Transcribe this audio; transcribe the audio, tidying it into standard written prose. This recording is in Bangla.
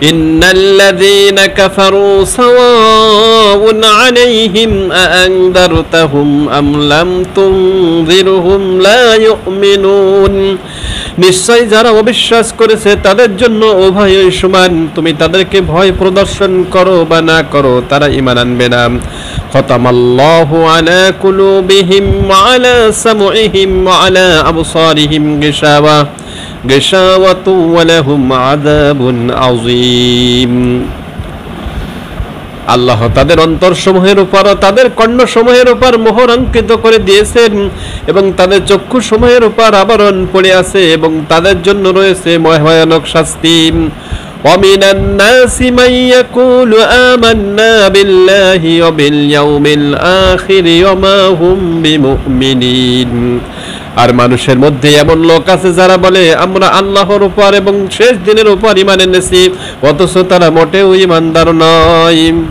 ইন্নাল্লাযীনা কাফারু সাওয়াউন আলাইহিম আ'আনদারতাহুম আম লাম তুনযিরহুম লা ইউমিনুন। নিশ্চয় যারা অবিশ্বাস করেছে তাদের জন্য উভয়ই সমান, তুমি তাদেরকে ভয় প্রদর্শন করো বা না করো তারা ঈমান আনবে না। খতামাল্লাহু আলা কুলুবিহিম ওয়া আলা সামউহিম ওয়া আলা আবসারিহিম গিশাওয়াতু ওয়া লাহুম আযাবুন আযীম। আল্লাহ তাদের অন্তরসমূহের উপর ও তাদের কর্ণসমূহের উপর মোহর অঙ্কিত করে দিয়েছেন এবং তাদের চক্ষুসমূহের উপর আবরণ পড়ে আছে এবং তাদের জন্য রয়েছে ভয়ানক শাস্তি। وَمِنَ النَّاسِ مَن يَقُولُ آمَنَّا بِاللَّهِ وَبِالْيَوْمِ الْآخِرِ وَمَا هُمْ بِمُؤْمِنِينَ। আর মানুষের মধ্যে এমন লোক আছে যারা বলে আমরা আল্লাহর উপর এবং শেষ দিনের উপর ঈমান এনেছি, অথচ তারা মোটেও ঈমানদার নয়।